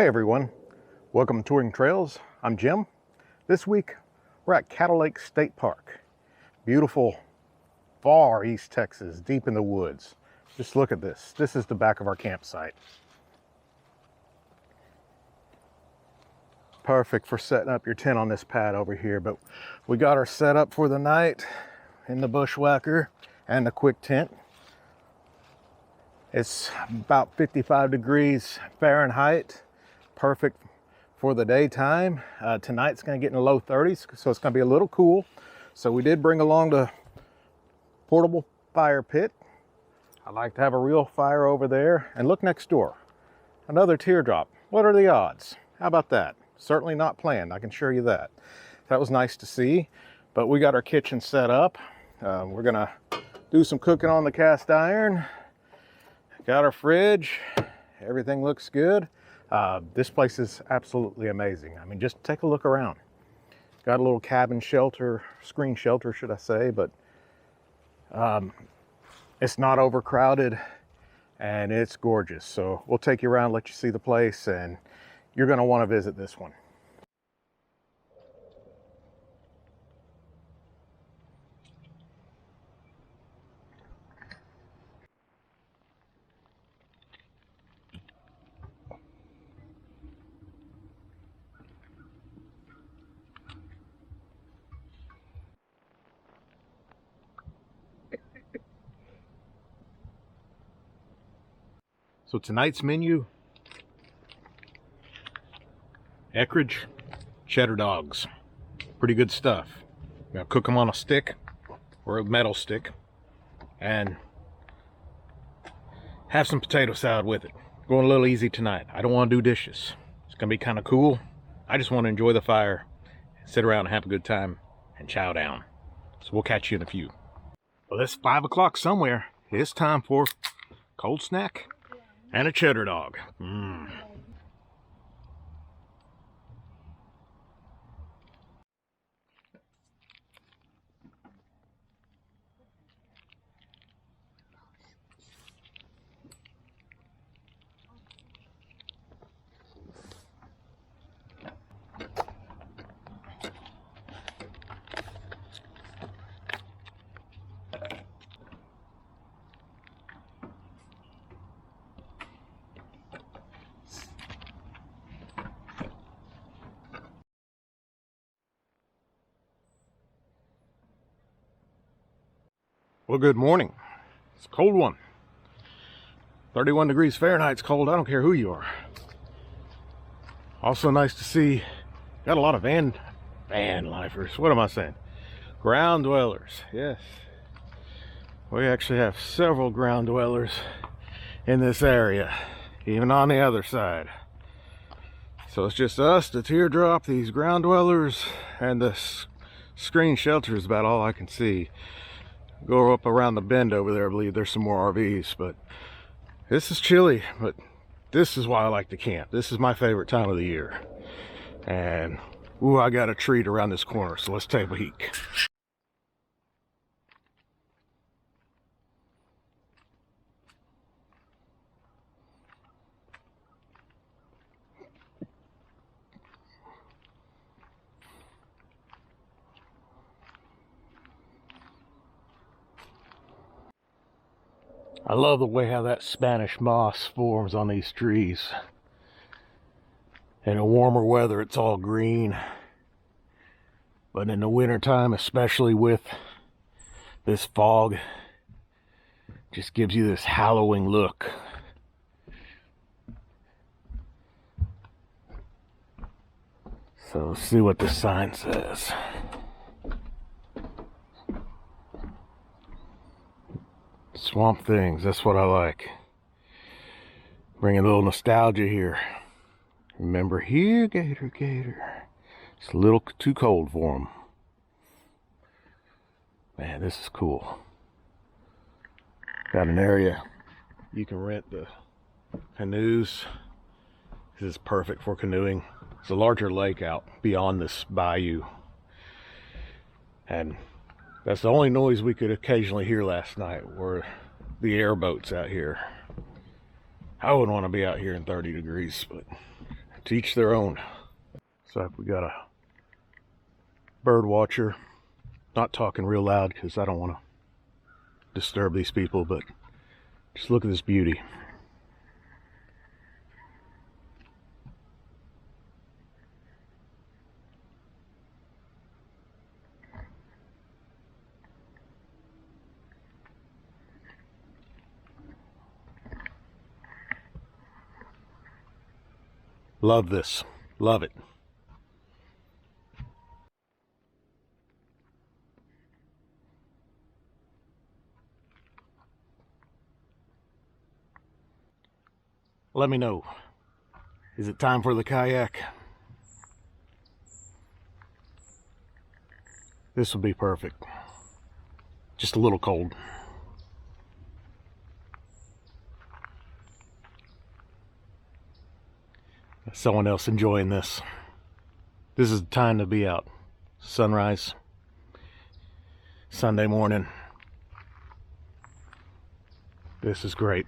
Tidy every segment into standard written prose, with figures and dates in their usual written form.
Hey everyone, welcome to Touring Trails. I'm Jim. This week we're at Caddo State Park. Beautiful, far East Texas, deep in the woods. Just look at this. This is the back of our campsite. Perfect for setting up your tent on this pad over here, but we got our setup for the night in the bushwhacker and the quick tent. It's about 55 degrees Fahrenheit. Perfect for the daytime. Tonight's going to get in the low 30s, so it's going to be a little cool. So we did bring along the portable fire pit. I like to have a real fire over there. And look next door, another teardrop. What are the odds? How about that? Certainly not planned, I can assure you that. That was nice to see. But we got our kitchen set up. We're going to do some cooking on the cast iron. Got our fridge. Everything looks good. This place is absolutely amazing. I mean, just take a look around. Got a little cabin shelter, screen shelter, should I say, but it's not overcrowded and it's gorgeous. So we'll take you around, let you see the place, and you're going to want to visit this one. So tonight's menu, Eckrich cheddar dogs. Pretty good stuff. Now cook them on a stick or a metal stick and have some potato salad with it. Going a little easy tonight. I don't want to do dishes. It's gonna be kind of cool. I just want to enjoy the fire, sit around and have a good time and chow down. So we'll catch you in a few. Well, it's 5 o'clock somewhere. It's time for cold snack and a cheddar dog. Well, good morning. It's a cold one. 31 degrees Fahrenheit's cold. I don't care who you are. Also nice to see, got a lot of van lifers. What am I saying? Ground dwellers. Yes. We actually have several ground dwellers in this area, even on the other side. So it's just us, the teardrop, these ground dwellers, and the screen shelter is about all I can see. Go up around the bend over there, I believe there's some more RVs, but this is chilly, but this is why I like to camp. This is my favorite time of the year. And ooh, I got a treat around this corner, so let's take a peek. I love the way how that Spanish moss forms on these trees. In a warmer weather, it's all green. But in the wintertime, especially with this fog, just gives you this hallowing look. So let's see what the sign says. Swamp things, that's what I like. Bring a little nostalgia here. Remember here, Gator, Gator. It's a little too cold for them. Man, this is cool. Got an area you can rent the canoes. This is perfect for canoeing. It's a larger lake out beyond this bayou. And that's the only noise we could occasionally hear last night were the airboats out here. I wouldn't want to be out here in 30 degrees, but to each their own. So we got a bird watcher, not talking real loud because I don't want to disturb these people, but just look at this beauty. Love this. Love it. Let me know. Is it time for the kayak? This will be perfect. Just a little cold. Someone else enjoying this. This is the time to be out. Sunrise, Sunday morning. This is great.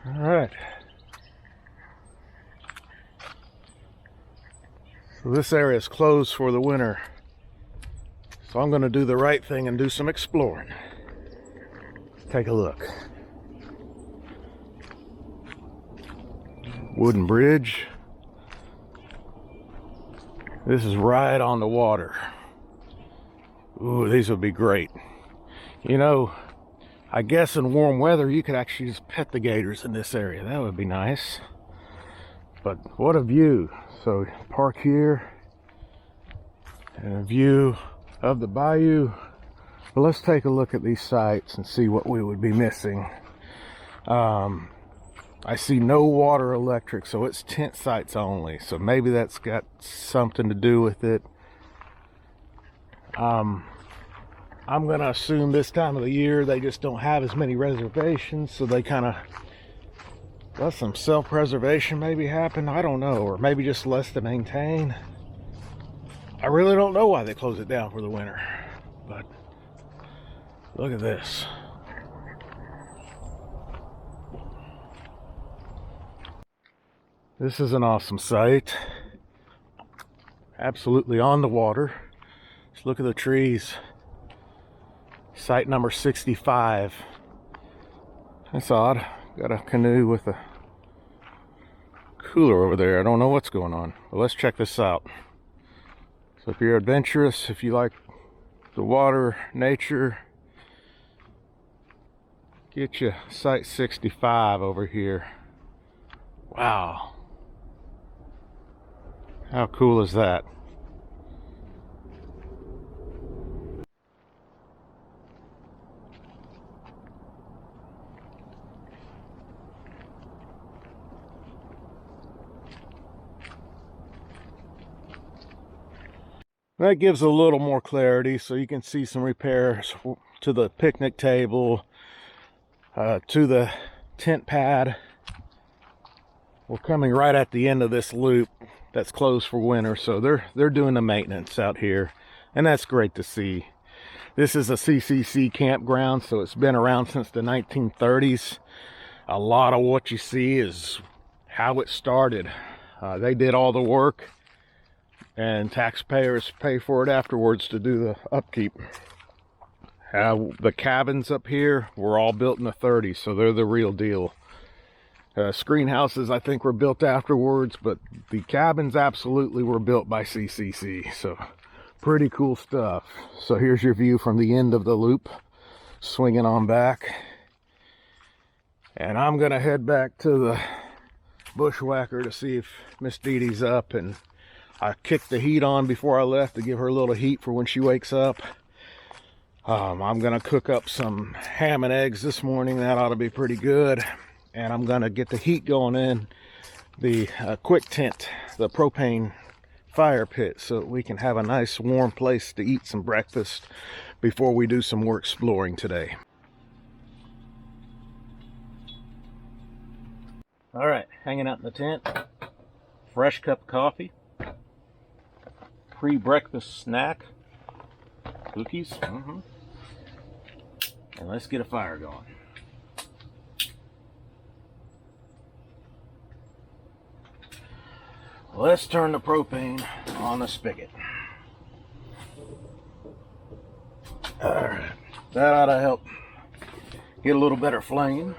All right. So this area is closed for the winter. So I'm going to do the right thing and do some exploring. Take a look. Wooden bridge. This is right on the water. Ooh, these would be great. You know, I guess in warm weather you could actually just pet the gators in this area. That would be nice. But what a view. So park here. And a view of the bayou. But let's take a look at these sites and see what we would be missing. I see no water electric, so it's tent sites only. So maybe that's got something to do with it. I'm gonna assume this time of the year they just don't have as many reservations, so they kind of let some self-preservation maybe happen. I don't know, or maybe just less to maintain. I really don't know why they close it down for the winter, but look at this. This is an awesome site. Absolutely on the water. Just look at the trees. Site number 65. That's odd. Got a canoe with a cooler over there. I don't know what's going on, but let's check this out. So if you're adventurous, if you like the water, nature, get you site 65 over here. Wow. How cool is that? That gives a little more clarity, so you can see some repairs to the picnic table, to the tent pad. We're coming right at the end of this loop that's closed for winter, so they're doing the maintenance out here, and that's great to see. This is a CCC campground, so it's been around since the 1930s. A lot of what you see is how it started. They did all the work, and taxpayers pay for it afterwards to do the upkeep. The cabins up here were all built in the 30s, so they're the real deal. Screen houses I think were built afterwards, but the cabins absolutely were built by CCC, so pretty cool stuff. So here's your view from the end of the loop, swinging on back. And I'm gonna head back to the bushwhacker to see if Miss Dee Dee's up, and I kicked the heat on before I left to give her a little heat for when she wakes up. I'm gonna cook up some ham and eggs this morning. That ought to be pretty good. And I'm gonna get the heat going in the quick tent, the propane fire pit, so that we can have a nice warm place to eat some breakfast before we do some more exploring today. All right, hanging out in the tent, fresh cup of coffee, pre-breakfast snack, cookies, And let's get a fire going. Let's turn the propane on the spigot. Alright, that ought to help get a little better flame.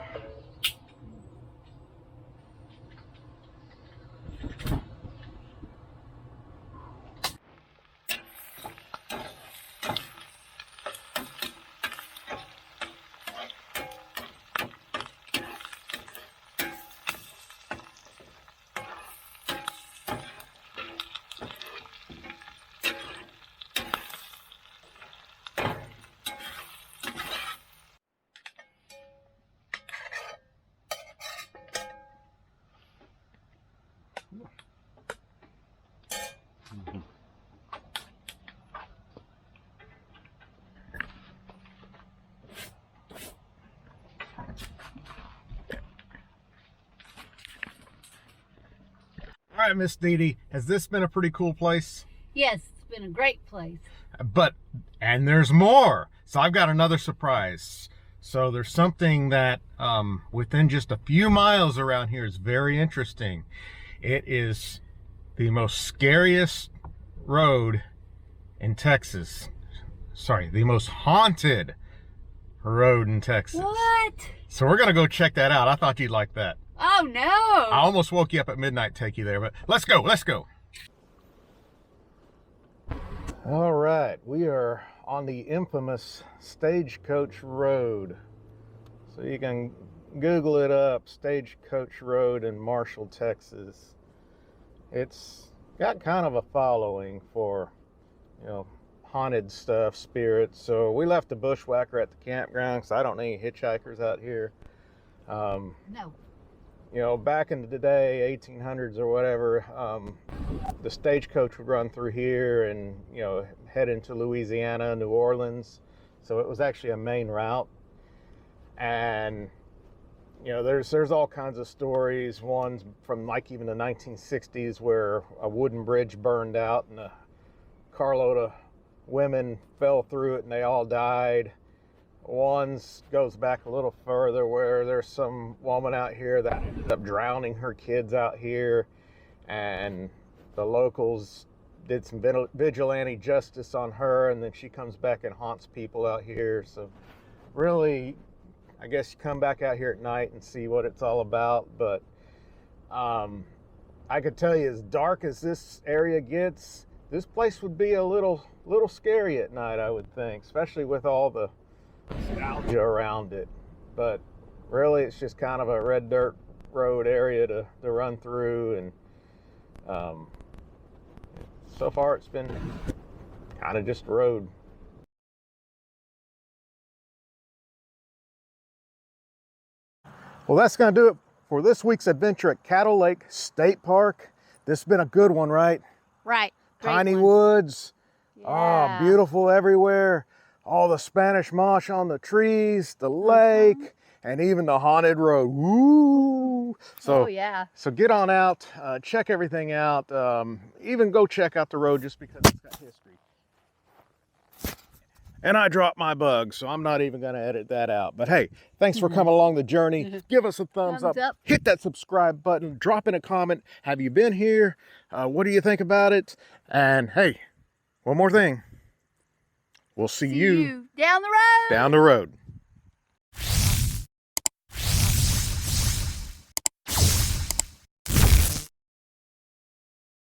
All right, Miss Dee Dee, has this been a pretty cool place? Yes, it's been a great place. And there's more. So I've got another surprise. So there's something that within just a few miles around here is very interesting. It is the most scariest road in Texas. Sorry, the most haunted road in Texas. What? So we're gonna go check that out. I thought you'd like that. Oh no! I almost woke you up at midnight to take you there, but let's go, let's go. All right, we are on the infamous Stagecoach Road. So you can Google it up, Stagecoach Road in Marshall, Texas. It's got kind of a following for, you know, haunted stuff, spirits. So we left the bushwhacker at the campground because I don't need hitchhikers out here. No. You know, back in the day, 1800s or whatever, the stagecoach would run through here and, you know, head into Louisiana, New Orleans. So it was actually a main route. And, you know, there's all kinds of stories. One's from like even the 1960s where a wooden bridge burned out and a carload of women fell through it and they all died. One goes back a little further where there's some woman out here that ended up drowning her kids out here, and the locals did some vigilante justice on her, and then she comes back and haunts people out here. So really, I guess you come back out here at night and see what it's all about. But I could tell you, as dark as this area gets, this place would be a little scary at night, I would think, especially with all the nostalgia around it. But really, it's just kind of a red dirt road area to run through, and so far it's been kind of just a road. Well, that's going to do it for this week's adventure at Caddo Lake State Park. This has been a good one, right? Right. Piney woods. Yeah. Oh, beautiful everywhere. All the Spanish moss on the trees, the lake, and even the haunted road. Woo! So, oh, yeah. So get on out, check everything out. Even go check out the road just because it's got history. And I dropped my bug, so I'm not even going to edit that out. But hey, thanks for coming along the journey. Give us a thumbs up. Hit that subscribe button. Drop in a comment. Have you been here? What do you think about it? And hey, one more thing. We'll see you down the road. Down the road.